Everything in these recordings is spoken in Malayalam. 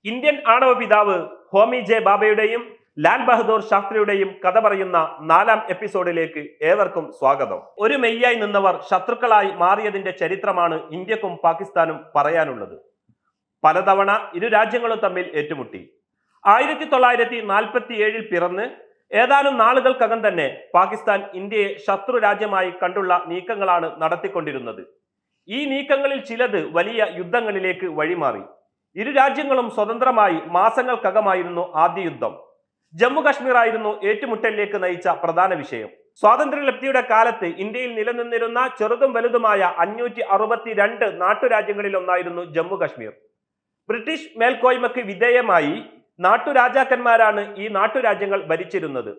ഇന്ത്യൻ ആണവ പിതാവ് ഹോമി ജെ ബാബയുടെയും ലാൽ ബഹദൂർ ശാസ്ത്രിയുടെയും കഥ പറയുന്ന 4ാം എപ്പിസോഡിലേക്ക് ഏവർക്കും സ്വാഗതം. ഒരു മെയ്യായി നിന്നവർ ശത്രുക്കളായി മാറിയതിന്റെ ചരിത്രമാണ് ഇന്ത്യക്കും പാകിസ്ഥാനും പറയാനുള്ളത്. പലതവണ ഇരു രാജ്യങ്ങളും തമ്മിൽ ഏറ്റുമുട്ടി. 1947 പിറന്ന് ഏതാനും നാളുകൾക്കകം തന്നെ പാകിസ്ഥാൻ ഇന്ത്യയെ ശത്രു രാജ്യമായി കണ്ടുള്ള നീക്കങ്ങളാണ് നടത്തിക്കൊണ്ടിരുന്നത്. ഈ നീക്കങ്ങളിൽ ചിലത് വലിയ യുദ്ധങ്ങളിലേക്ക് വഴിമാറി. ഇരു രാജ്യങ്ങളും സ്വതന്ത്രമായി മാസങ്ങൾക്കകമായിരുന്നു ആദ്യ യുദ്ധം. ജമ്മു കശ്മീർ ആയിരുന്നു ഏറ്റുമുട്ടലിലേക്ക് നയിച്ച പ്രധാന വിഷയം. സ്വാതന്ത്ര്യലബ്ധിയുടെ കാലത്ത് ഇന്ത്യയിൽ നിലനിന്നിരുന്ന ചെറുതും വലുതുമായ 562 നാട്ടുരാജ്യങ്ങളിൽ ഒന്നായിരുന്നു ജമ്മു കശ്മീർ. ബ്രിട്ടീഷ് മേൽക്കോയ്മയ്ക്ക് വിധേയമായി നാട്ടുരാജാക്കന്മാരാണ് ഈ നാട്ടുരാജ്യങ്ങൾ ഭരിച്ചിരുന്നത്.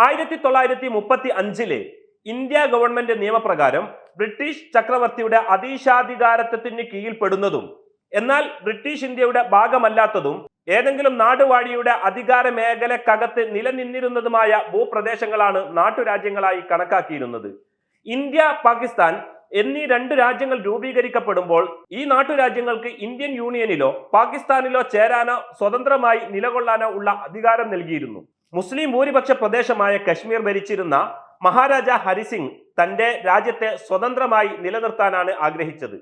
1935 ഇന്ത്യ ഗവൺമെന്റ് നിയമപ്രകാരം ബ്രിട്ടീഷ് ചക്രവർത്തിയുടെ അതീശാധികാരത്വത്തിന് കീഴിൽപ്പെടുന്നതും എന്നാൽ ബ്രിട്ടീഷ് ഇന്ത്യയുടെ ഭാഗമല്ലാത്തതും ഏതെങ്കിലും നാടുവാഴിയുടെ അധികാര മേഖലക്കകത്ത് നിലനിന്നിരുന്നതുമായ ഭൂപ്രദേശങ്ങളാണ് നാട്ടുരാജ്യങ്ങളായി കണക്കാക്കിയിരുന്നത്. ഇന്ത്യ, പാകിസ്ഥാൻ എന്നീ 2 രാജ്യങ്ങൾ രൂപീകരിക്കപ്പെടുമ്പോൾ ഈ നാട്ടുരാജ്യങ്ങൾക്ക് ഇന്ത്യൻ യൂണിയനിലോ പാകിസ്ഥാനിലോ ചേരാനോ സ്വതന്ത്രമായി നിലകൊള്ളാനോ ഉള്ള അധികാരം നൽകിയിരുന്നു. മുസ്ലിം ഭൂരിപക്ഷ പ്രദേശമായ കശ്മീർ ഭരിച്ചിരുന്ന മഹാരാജ ഹരിസിംഗ് തന്റെ രാജ്യത്തെ സ്വതന്ത്രമായി നിലനിർത്താനാണ് ആഗ്രഹിച്ചത്.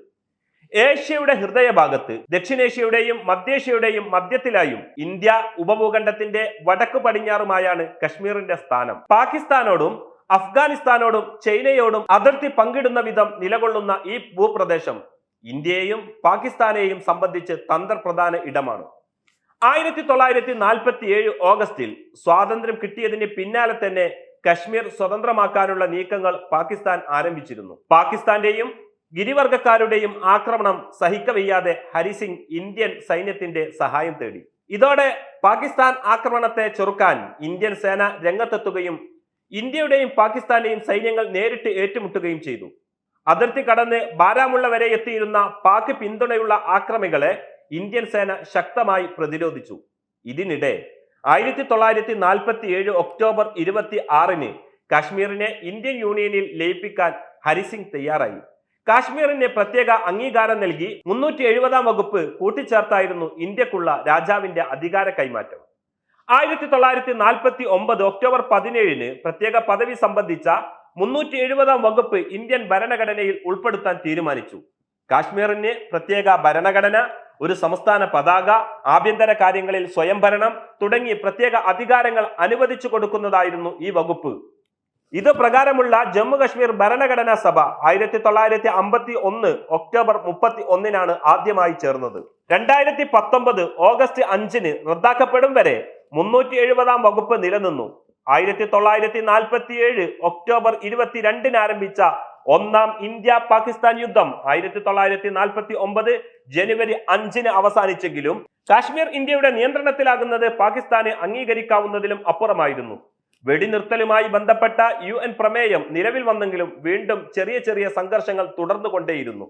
ഏഷ്യയുടെ ഹൃദയഭാഗത്ത്, ദക്ഷിണേഷ്യയുടെയും മധ്യേഷ്യയുടെയും മധ്യത്തിലായും ഇന്ത്യ ഉപഭൂഖണ്ഡത്തിന്റെ വടക്കു പടിഞ്ഞാറുമായാണ് കശ്മീരിന്റെ സ്ഥാനം. പാകിസ്ഥാനോടും അഫ്ഗാനിസ്ഥാനോടും ചൈനയോടും അതിർത്തി പങ്കിടുന്ന വിധം നിലകൊള്ളുന്ന ഈ ഭൂപ്രദേശം ഇന്ത്യയെയും പാകിസ്ഥാനെയും സംബന്ധിച്ച് തന്ത്രപ്രധാന ഇടമാണ്. 1947 ഓഗസ്റ്റിൽ സ്വാതന്ത്ര്യം കിട്ടിയതിന് പിന്നാലെ തന്നെ കശ്മീർ സ്വതന്ത്രമാക്കാനുള്ള നീക്കങ്ങൾ പാകിസ്ഥാൻ ആരംഭിച്ചിരുന്നു. പാകിസ്ഥാന്റെയും ഗിരിവർഗക്കാരുടെയും ആക്രമണം സഹിക്കവയ്യാതെ ഹരിസിംഗ് ഇന്ത്യൻ സൈന്യത്തിന്റെ സഹായം തേടി. ഇതോടെ പാകിസ്ഥാൻ ആക്രമണത്തെ ചെറുക്കാൻ ഇന്ത്യൻ സേന രംഗത്തെത്തുകയും ഇന്ത്യയുടെയും പാകിസ്ഥാന്റെയും സൈന്യങ്ങൾ നേരിട്ട് ഏറ്റുമുട്ടുകയും ചെയ്തു. അതിർത്തി കടന്ന് ബാരാമുള്ള വരെ എത്തിയിരുന്ന പാക് പിന്തുണയുള്ള ആക്രമികളെ ഇന്ത്യൻ സേന ശക്തമായി പ്രതിരോധിച്ചു. ഇതിനിടെ 1947 ഒക്ടോബർ 26 കാശ്മീരിനെ ഇന്ത്യൻ യൂണിയനിൽ ലയിപ്പിക്കാൻ ഹരിസിംഗ് തയ്യാറായി. കാശ്മീരിന് പ്രത്യേക അംഗീകാരം നൽകി 370 വകുപ്പ് കൂട്ടിച്ചേർത്തായിരുന്നു ഇന്ത്യക്കുള്ള രാജാവിന്റെ അധികാര കൈമാറ്റം. 1949 ഒക്ടോബർ 17 പ്രത്യേക പദവി സംബന്ധിച്ച 370 വകുപ്പ് ഇന്ത്യൻ ഭരണഘടനയിൽ ഉൾപ്പെടുത്താൻ തീരുമാനിച്ചു. കാശ്മീരിന് പ്രത്യേക ഭരണഘടന, ഒരു സംസ്ഥാന പതാക, ആഭ്യന്തര കാര്യങ്ങളിൽ സ്വയംഭരണം തുടങ്ങി പ്രത്യേക അധികാരങ്ങൾ അനുവദിച്ചു കൊടുക്കുന്നതായിരുന്നു ഈ വകുപ്പ്. ഇത് പ്രകാരമുള്ള ജമ്മു കശ്മീർ ഭരണഘടനാ സഭ 1951 ഒക്ടോബർ 31 ആദ്യമായി ചേർന്നത്. 2019 ഓഗസ്റ്റ് 5 റദ്ദാക്കപ്പെടും വരെ 370 വകുപ്പ് നിലനിന്നു. 1947 ഒക്ടോബർ 22 ആരംഭിച്ച 1ാം ഇന്ത്യ പാകിസ്ഥാൻ യുദ്ധം 1949 ജനുവരി 5 അവസാനിച്ചെങ്കിലും കാശ്മീർ ഇന്ത്യയുടെ നിയന്ത്രണത്തിലാകുന്നത് പാകിസ്ഥാന് അംഗീകരിക്കാവുന്നതിലും അപ്പുറമായിരുന്നു. വെടിനിർത്തലുമായി ബന്ധപ്പെട്ട UN പ്രമേയം നിലവിൽ വന്നെങ്കിലും വീണ്ടും ചെറിയ ചെറിയ സംഘർഷങ്ങൾ തുടർന്നുകൊണ്ടേയിരുന്നു.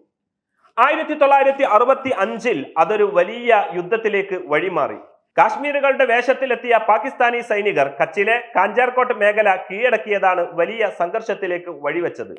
1965 അതൊരു വലിയ യുദ്ധത്തിലേക്ക് വഴിമാറി. കാശ്മീരുകളുടെ വേഷത്തിലെത്തിയ പാകിസ്ഥാനി സൈനികർ കച്ചിലെ കാഞ്ചാർകോട്ട് മേഖല കീഴടക്കിയതാണ് വലിയ സംഘർഷത്തിലേക്ക് വഴിവെച്ചത്.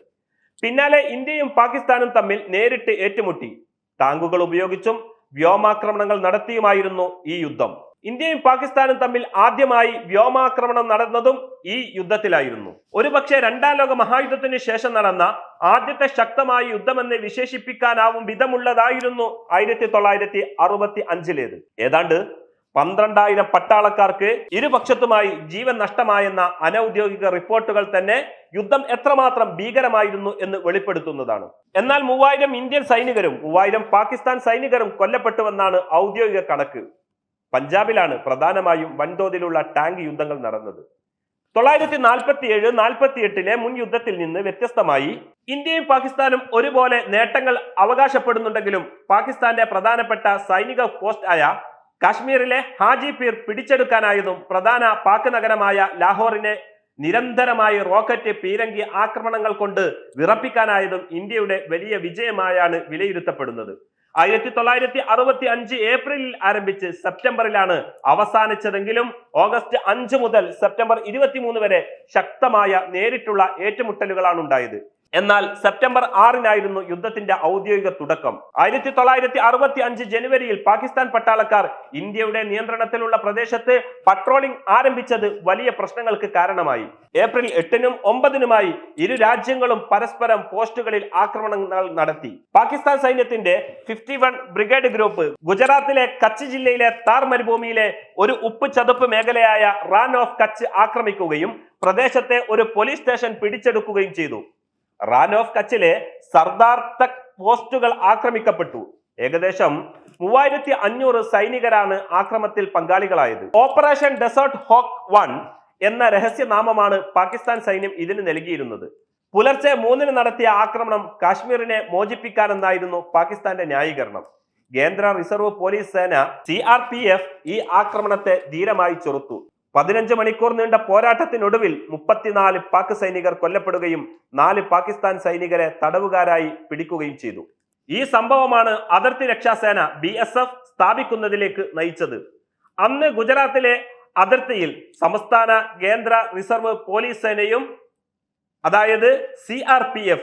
പിന്നാലെ ഇന്ത്യയും പാകിസ്ഥാനും തമ്മിൽ നേരിട്ട് ഏറ്റുമുട്ടി. ടാങ്കുകൾ ഉപയോഗിച്ചും വ്യോമാക്രമണങ്ങൾ നടത്തിയുമായിരുന്നു ഈ യുദ്ധം. ഇന്ത്യയും പാകിസ്ഥാനും തമ്മിൽ ആദ്യമായി വ്യോമാക്രമണം നടന്നതും ഈ യുദ്ധത്തിലായിരുന്നു. ഒരുപക്ഷെ 2ാം ലോക മഹായുദ്ധത്തിന് ശേഷം നടന്ന ആദ്യത്തെ ശക്തമായ യുദ്ധമെന്ന് വിശേഷിപ്പിക്കാനാവും വിധമുള്ളതായിരുന്നു 1965 ഏതാണ്ട് 12,000 പട്ടാളക്കാർക്ക് ഇരുപക്ഷത്തുമായി ജീവൻ നഷ്ടമായെന്ന അനൌദ്യോഗിക റിപ്പോർട്ടുകൾ തന്നെ യുദ്ധം എത്രമാത്രം ഭീകരമായിരുന്നു എന്ന് വെളിപ്പെടുത്തുന്നതാണ്. എന്നാൽ 3000 ഇന്ത്യൻ സൈനികരും 3000 പാകിസ്ഥാൻ സൈനികരും കൊല്ലപ്പെട്ടുവെന്നാണ് ഔദ്യോഗിക കണക്ക്. പഞ്ചാബിലാണ് പ്രധാനമായും വൻതോതിലുള്ള ടാങ്ക് യുദ്ധങ്ങൾ നടന്നത്. 1947-48 മുൻ യുദ്ധത്തിൽ നിന്ന് വ്യത്യസ്തമായി ഇന്ത്യയും പാകിസ്ഥാനും ഒരുപോലെ നേട്ടങ്ങൾ അവകാശപ്പെടുന്നുണ്ടെങ്കിലും പാകിസ്ഥാന്റെ പ്രധാനപ്പെട്ട സൈനിക പോസ്റ്റ് ആയ കാശ്മീരിലെ ഹാജി പീർ പിടിച്ചെടുക്കാനായതും പ്രധാന പാക് നഗരമായ ലാഹോറിനെ നിരന്തരമായി റോക്കറ്റ്, പീരങ്കി ആക്രമണങ്ങൾ കൊണ്ട് വിറപ്പിക്കാനായതും ഇന്ത്യയുടെ വലിയ വിജയമായാണ് വിലയിരുത്തപ്പെടുന്നത്. 1965 ഏപ്രിലിൽ ആരംഭിച്ച് സെപ്റ്റംബറിലാണ് അവസാനിച്ചതെങ്കിലും ഓഗസ്റ്റ് 5 മുതൽ സെപ്റ്റംബർ 23 വരെ ശക്തമായ നേരിട്ടുള്ള ഏറ്റുമുട്ടലുകളാണ് ഉണ്ടായത്. എന്നാൽ സെപ്റ്റംബർ 6-നായിരുന്നു യുദ്ധത്തിന്റെ ഔദ്യോഗിക തുടക്കം. 1965 ജനുവരിയിൽ പാകിസ്ഥാൻ പട്ടാളക്കാർ ഇന്ത്യയുടെ നിയന്ത്രണത്തിലുള്ള പ്രദേശത്ത് പട്രോളിംഗ് ആരംഭിച്ചത് വലിയ പ്രശ്നങ്ങൾക്ക് കാരണമായി. ഏപ്രിൽ 8-നും 9-നുമായി ഇരു രാജ്യങ്ങളും പരസ്പരം പോസ്റ്റുകളിൽ ആക്രമണങ്ങൾ നടത്തി. പാകിസ്ഥാൻ സൈന്യത്തിന്റെ 51 ബ്രിഗേഡ് ഗ്രൂപ്പ് ഗുജറാത്തിലെ കച്ച് ജില്ലയിലെ താർ മരുഭൂമിയിലെ ഒരു ഉപ്പ് ചതുപ്പ് മേഖലയായ റാൻ ഓഫ് കച്ച് ആക്രമിക്കുകയും പ്രദേശത്തെ ഒരു പോലീസ് സ്റ്റേഷൻ പിടിച്ചെടുക്കുകയും ചെയ്തു. റാൻ ഓഫ് കച്ചിലെ സർദാർ തക് പോസ്റ്റുകൾ ആക്രമിക്കപ്പെട്ടു. ഏകദേശം 3500 സൈനികരാണ് ആക്രമണത്തിൽ പങ്കാളികളായത്. ഓപ്പറേഷൻ ഡെസേർട്ട് ഹോക്ക് 1 എന്ന രഹസ്യനാമമാണ് പാകിസ്ഥാൻ സൈന്യം ഇതിന് നൽകിയിരുന്നത്. പുലർച്ചെ 3-ന് നടത്തിയ ആക്രമണം കാശ്മീരിനെ മോചിപ്പിക്കാനെന്നായിരുന്നു പാകിസ്ഥാന്റെ ന്യായീകരണം. കേന്ദ്ര റിസർവ് പോലീസ് സേന CRPF ഈ ആക്രമണത്തെ ധീരമായി ചെറുത്തു. 15 മണിക്കൂർ നീണ്ട പോരാട്ടത്തിനൊടുവിൽ 34 പാക് സൈനികർ കൊല്ലപ്പെടുകയും 4 പാകിസ്ഥാൻ സൈനികരെ തടവുകാരായി പിടിക്കുകയും ചെയ്തു. ഈ സംഭവമാണ് അതിർത്തി രക്ഷാസേന BSF സ്ഥാപിക്കുന്നതിലേക്ക് നയിച്ചത്. അന്ന് ഗുജറാത്തിലെ അതിർത്തിയിൽ സംസ്ഥാന കേന്ദ്ര റിസർവ് പോലീസ് സേനയും അതായത് CRPF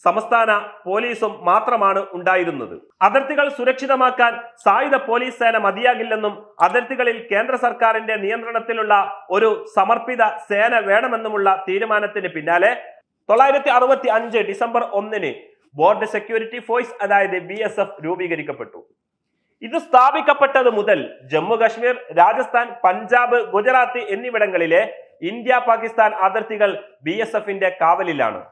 സംസ്ഥാന പോലീസും മാത്രമാണ് ഉണ്ടായിരുന്നത്. അതിർത്തികൾ സുരക്ഷിതമാക്കാൻ സായുധ പോലീസ് സേന മതിയാകില്ലെന്നും അതിർത്തികളിൽ കേന്ദ്ര സർക്കാരിന്റെ നിയന്ത്രണത്തിലുള്ള ഒരു സമർപ്പിത സേന വേണമെന്നുമുള്ള തീരുമാനത്തിന് പിന്നാലെ 1965 ഡിസംബർ 1-ന് ബോർഡ് സെക്യൂരിറ്റി ഫോഴ്സ് അതായത് BSF രൂപീകരിക്കപ്പെട്ടു. ഇത് സ്ഥാപിക്കപ്പെട്ടത് മുതൽ ജമ്മു കശ്മീർ, രാജസ്ഥാൻ, പഞ്ചാബ്, ഗുജറാത്ത് എന്നിവിടങ്ങളിലെ ഇന്ത്യ പാകിസ്ഥാൻ അതിർത്തികൾ BSFന്റെ കാവലിലാണ്.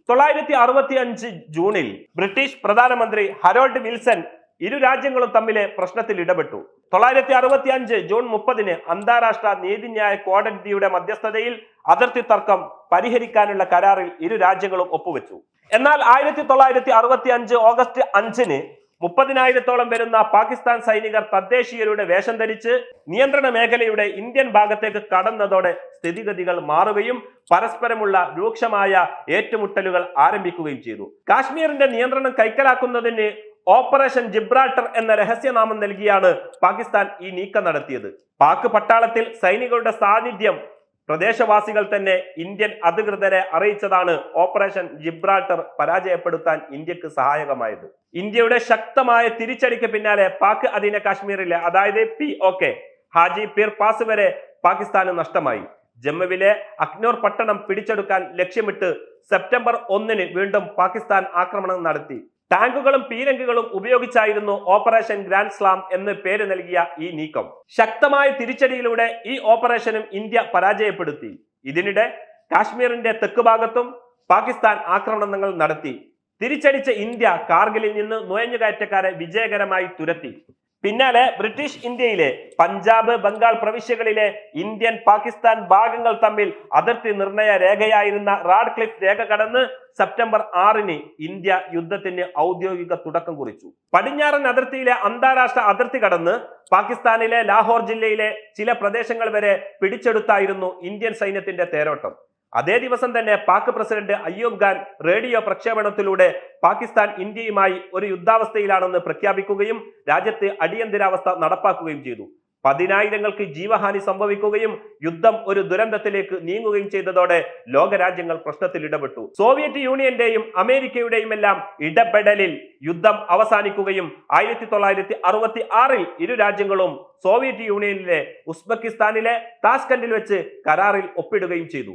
1965 ജൂണിൽ ബ്രിട്ടീഷ് പ്രധാനമന്ത്രി ഹരോൾഡ് വിൽസൺ ഇരു രാജ്യങ്ങളും തമ്മിലെ പ്രശ്നത്തിൽ ഇടപെട്ടു. 1965 ജൂൺ 30-ന് അന്താരാഷ്ട്ര നീതിന്യായ കോടതിയുടെ മധ്യസ്ഥതയിൽ അതിർത്തി തർക്കം പരിഹരിക്കാനുള്ള കരാറിൽ ഇരു രാജ്യങ്ങളും ഒപ്പുവെച്ചു. എന്നാൽ 1965 ഓഗസ്റ്റ് 5-ന് 30,000-ഓളം വരുന്ന പാകിസ്ഥാൻ സൈനികർ തദ്ദേശീയരുടെ വേഷം ധരിച്ച് നിയന്ത്രണ മേഖലയുടെ ഇന്ത്യൻ ഭാഗത്തേക്ക് കടന്നതോടെ സ്ഥിതിഗതികൾ മാറുകയും പരസ്പരമുള്ള രൂക്ഷമായ ഏറ്റുമുട്ടലുകൾ ആരംഭിക്കുകയും ചെയ്തു. കാശ്മീരിന്റെ നിയന്ത്രണം കൈക്കലാക്കുന്നതിന് ഓപ്പറേഷൻ ജിബ്രാൾട്ടർ എന്ന രഹസ്യനാമം നൽകിയാണ് പാകിസ്ഥാൻ ഈ നീക്കം നടത്തിയത്. പാക് പട്ടാളത്തിൽ സൈനികരുടെ സാന്നിധ്യം പ്രദേശവാസികൾ തന്നെ ഇന്ത്യൻ അധികൃതരെ അറിയിച്ചതാണ് ഓപ്പറേഷൻ ജിബ്രാൾട്ടർ പരാജയപ്പെടുത്താൻ ഇന്ത്യക്ക് സഹായകമായത്. ഇന്ത്യയുടെ ശക്തമായ തിരിച്ചടിക്ക് പിന്നാലെ പാക് അധീന കാശ്മീരിലെ അതായത് POK ഹാജി പീർ പാസ് വരെ പാകിസ്ഥാന് നഷ്ടമായി. ജമ്മുവിലെ അഖ്നൂർ പട്ടണം പിടിച്ചെടുക്കാൻ ലക്ഷ്യമിട്ട് സെപ്റ്റംബർ 1-ന് വീണ്ടും പാകിസ്ഥാൻ ആക്രമണം നടത്തി. ടാങ്കുകളും പീരങ്കികളും ഉപയോഗിച്ചായിരുന്നു ഓപ്പറേഷൻ ഗ്രാൻഡ് സ്ലാം എന്ന് പേര് നൽകിയ ഈ നീക്കം. ശക്തമായ തിരിച്ചടിയിലൂടെ ഈ ഓപ്പറേഷനും ഇന്ത്യ പരാജയപ്പെടുത്തി. ഇതിനിടെ കാശ്മീരിന്റെ തെക്ക് ഭാഗത്തും പാകിസ്ഥാൻ ആക്രമണങ്ങൾ നടത്തി. തിരിച്ചടിച്ച ഇന്ത്യ കാർഗിലിൽ നിന്ന് നുഴഞ്ഞുകയറ്റക്കാരെ വിജയകരമായി തുരത്തി. പിന്നാലെ ബ്രിട്ടീഷ് ഇന്ത്യയിലെ പഞ്ചാബ്, ബംഗാൾ പ്രവിശ്യകളിലെ ഇന്ത്യൻ പാകിസ്ഥാൻ ഭാഗങ്ങൾ തമ്മിൽ അതിർത്തി നിർണയ രേഖയായിരുന്ന റാഡ്ക്ലിഫ് രേഖ കടന്ന് സെപ്റ്റംബർ 6-ന് ഇന്ത്യ യുദ്ധത്തിന് ഔദ്യോഗിക തുടക്കം കുറിച്ചു. പടിഞ്ഞാറൻ അതിർത്തിയിലെ അന്താരാഷ്ട്ര അതിർത്തി കടന്ന് പാകിസ്ഥാനിലെ ലാഹോർ ജില്ലയിലെ ചില പ്രദേശങ്ങൾ വരെ പിടിച്ചെടുത്തായിരുന്നു ഇന്ത്യൻ സൈന്യത്തിന്റെ തേരോട്ടം. അതേ ദിവസം തന്നെ പാക് പ്രസിഡന്റ് അയ്യൂബ് ഖാൻ റേഡിയോ പ്രക്ഷേപണത്തിലൂടെ പാകിസ്ഥാൻ ഇന്ത്യയുമായി ഒരു യുദ്ധാവസ്ഥയിലാണെന്ന് പ്രഖ്യാപിക്കുകയും രാജ്യത്ത് അടിയന്തരാവസ്ഥ നടപ്പാക്കുകയും ചെയ്തു. 10,000-ങ്ങൾക്ക് ജീവഹാനി സംഭവിക്കുകയും യുദ്ധം ഒരു ദുരന്തത്തിലേക്ക് നീങ്ങുകയും ചെയ്തതോടെ ലോകരാജ്യങ്ങൾ പ്രശ്നത്തിൽ ഇടപെട്ടു. സോവിയറ്റ് യൂണിയന്റെയും അമേരിക്കയുടെയും എല്ലാം ഇടപെടലിൽ യുദ്ധം അവസാനിക്കുകയും 1966-ൽ ഇരു രാജ്യങ്ങളും സോവിയറ്റ് യൂണിയനിലെ ഉസ്ബെക്കിസ്ഥാനിലെ താഷ്കന്റിൽ വെച്ച് കരാറിൽ ഒപ്പിടുകയും ചെയ്തു.